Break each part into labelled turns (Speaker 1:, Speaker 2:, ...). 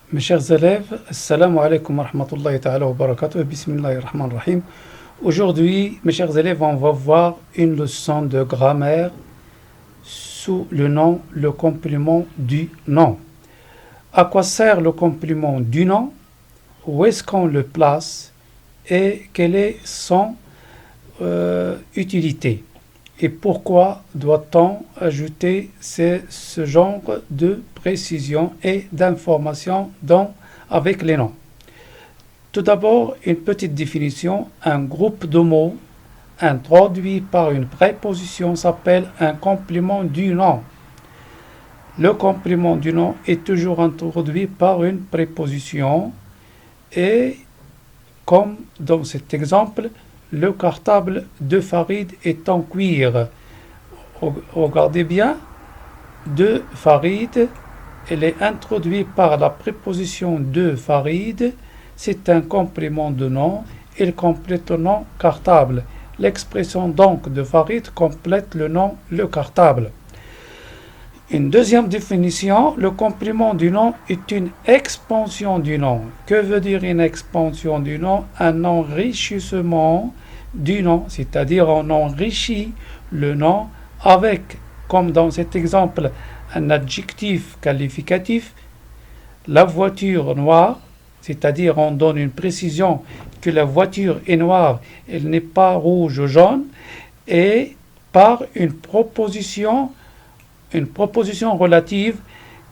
Speaker 1: Mes chers élèves, Assalamu alaikum wa rahmatullahi ta'ala wa barakatuh, bismillahir rahmanir rahim. Aujourd'hui, mes chers élèves, on va voir une leçon de grammaire sous le nom, le complément du nom. À quoi sert le complément du nom? Où est-ce qu'on le place? Et quelle est son utilité? Et pourquoi doit-on ajouter ce genre de précision et d'information avec les noms? Tout d'abord, une petite définition. Un groupe de mots introduit par une préposition s'appelle un complément du nom. Le complément du nom est toujours introduit par une préposition et, comme dans cet exemple, le cartable de Farid est en cuir. Regardez bien, de Farid, elle est introduite par la préposition de Farid. C'est un complément de nom. Il complète le nom cartable. L'expression donc de Farid complète le nom le cartable. Une deuxième définition, le complément du nom est une expansion du nom. Que veut dire une expansion du nom? Un enrichissement du nom, c'est-à-dire on enrichit le nom avec, comme dans cet exemple, un adjectif qualificatif, la voiture noire, c'est-à-dire on donne une précision que la voiture est noire, elle n'est pas rouge ou jaune, et par une proposition relative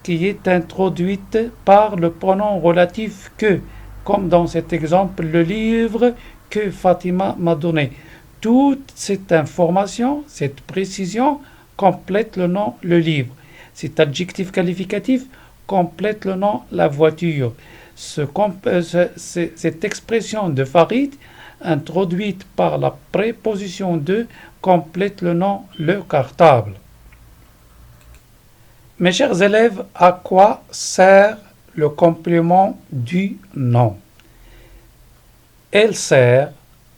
Speaker 1: qui est introduite par le pronom relatif que, comme dans cet exemple, le livre que Fatima m'a donné. Toute cette information, cette précision, complète le nom, le livre. Cet adjectif qualificatif complète le nom, la voiture. Cette expression de Farid, introduite par la préposition de, complète le nom, le cartable. Mes chers élèves, à quoi sert le complément du nom? Elle sert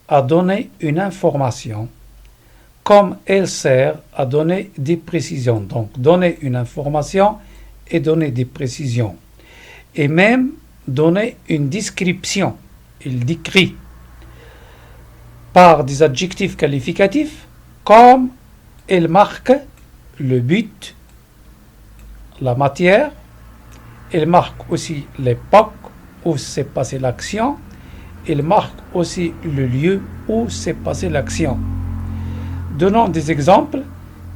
Speaker 1: à donner une information, comme elle sert à donner des précisions. Donc, donner une information et donner des précisions. Et même donner une description. Il décrit par des adjectifs qualificatifs, comme elle marque le but, la matière, elle marque aussi l'époque où s'est passée l'action, elle marque aussi le lieu où s'est passée l'action. Donnons des exemples.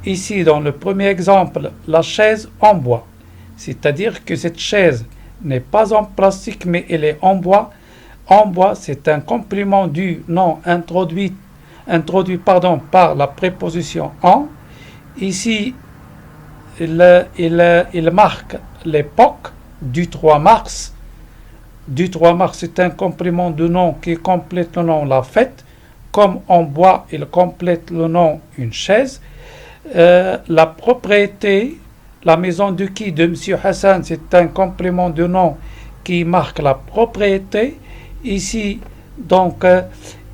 Speaker 1: Ici, dans le premier exemple, la chaise en bois. C'est-à-dire que cette chaise n'est pas en plastique, mais elle est en bois. En bois, c'est un complément du nom introduit par la préposition en. Ici, il marque l'époque du 3 mars. Du 3 mars, c'est un complément de nom qui complète le nom la fête. Comme en bois, il complète le nom une chaise. La propriété, la maison de qui? De M. Hassan, c'est un complément de nom qui marque la propriété. Ici, donc,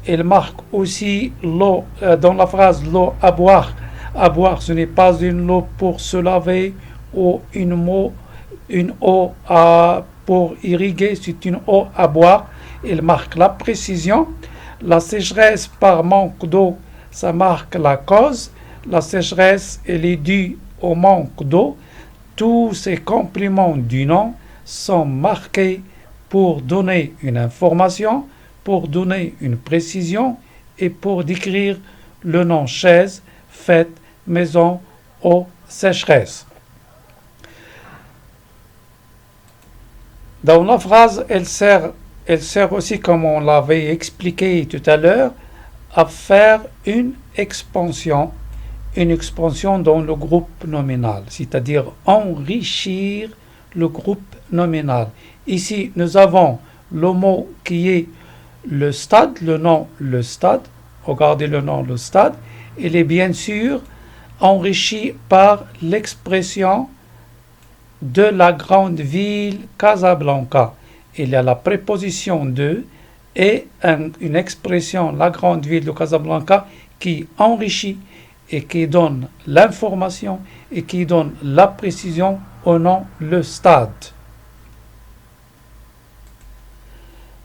Speaker 1: il marque aussi l'eau, dans la phrase l'eau à boire. À boire, ce n'est pas une eau pour se laver ou une eau pour irriguer, c'est une eau à boire. Il marque la précision. La sécheresse par manque d'eau, ça marque la cause. La sécheresse, elle est due au manque d'eau. Tous ces compléments du nom sont marqués pour donner une information, pour donner une précision et pour décrire le nom chaise, fête, maison ou sécheresse. Dans la phrase, elle sert aussi, comme on l'avait expliqué tout à l'heure, à faire une expansion dans le groupe nominal, c'est-à-dire enrichir le groupe nominal. Ici, nous avons le mot qui est le stade, le nom le stade. Regardez le nom le stade. Il est bien sûr enrichi par l'expression de la grande ville Casablanca. Il y a la préposition de et une expression, la grande ville de Casablanca, qui enrichit et qui donne l'information et qui donne la précision au nom le stade.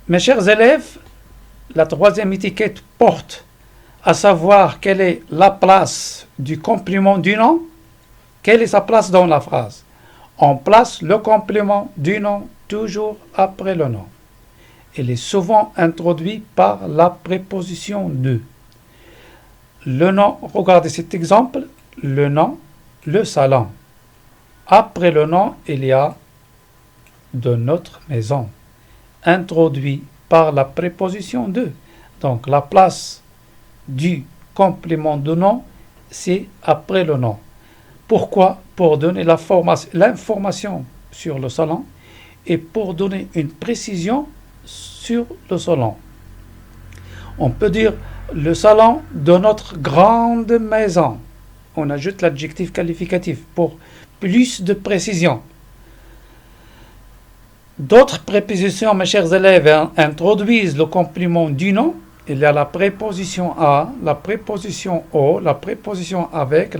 Speaker 1: Mes chers élèves, la troisième étiquette porte à savoir quelle est la place du complément du nom. Quelle est sa place dans la phrase? On place le complément du nom toujours après le nom. Il est souvent introduit par la préposition de. Le nom, regardez cet exemple, le nom, le salon. Après le nom, il y a de notre maison, introduit par la préposition de. Donc la place du complément de nom, c'est après le nom. Pourquoi? Pour donner l'information sur le salon et pour donner une précision sur le salon. On peut dire le salon de notre grande maison. On ajoute l'adjectif qualificatif pour plus de précision. D'autres prépositions, mes chers élèves, introduisent le complément du nom. Il y a la préposition à, la préposition au, la préposition avec,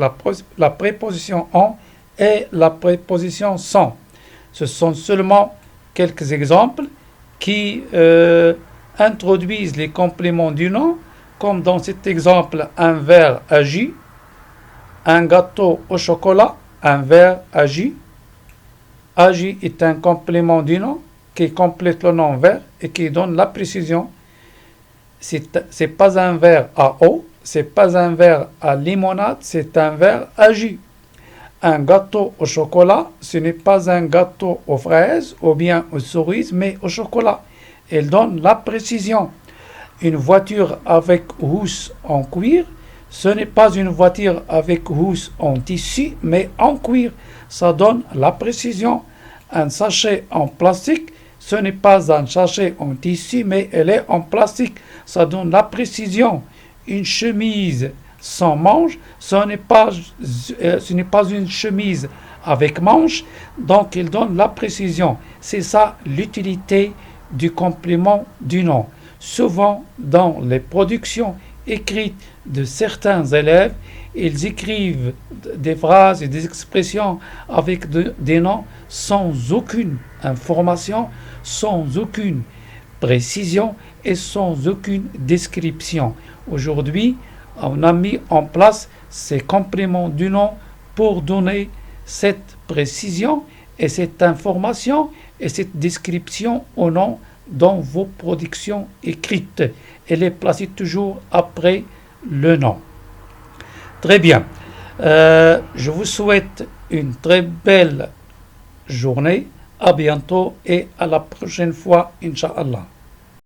Speaker 1: la préposition en et la préposition sans. Ce sont seulement quelques exemples qui introduisent les compléments du nom, comme dans cet exemple, un verre à jus, un gâteau au chocolat, un verre à jus. À jus est un complément du nom qui complète le nom verre et qui donne la précision. C'est pas un verre à eau, c'est pas un verre à limonade, c'est un verre à jus. Un gâteau au chocolat, ce n'est pas un gâteau aux fraises ou bien aux cerises, mais au chocolat. Il donne la précision. Une voiture avec housse en cuir, ce n'est pas une voiture avec housse en tissu, mais en cuir. Ça donne la précision. Un sachet en plastique, ce n'est pas un sachet en tissu, mais elle est en plastique. Ça donne la précision. Une chemise sans manches, ce n'est pas une chemise avec manches, donc il donne la précision. C'est ça l'utilité du complément du nom. Souvent, dans les productions écrites de certains élèves, ils écrivent des phrases et des expressions avec des noms sans aucune information, sans aucune précision et sans aucune description. Aujourd'hui, on a mis en place ces compléments du nom pour donner cette précision et cette information et cette description au nom dans vos productions écrites. Elle est placée toujours après le nom. Très bien. Je vous souhaite une très belle journée. À bientôt et à la prochaine fois, Inch'Allah.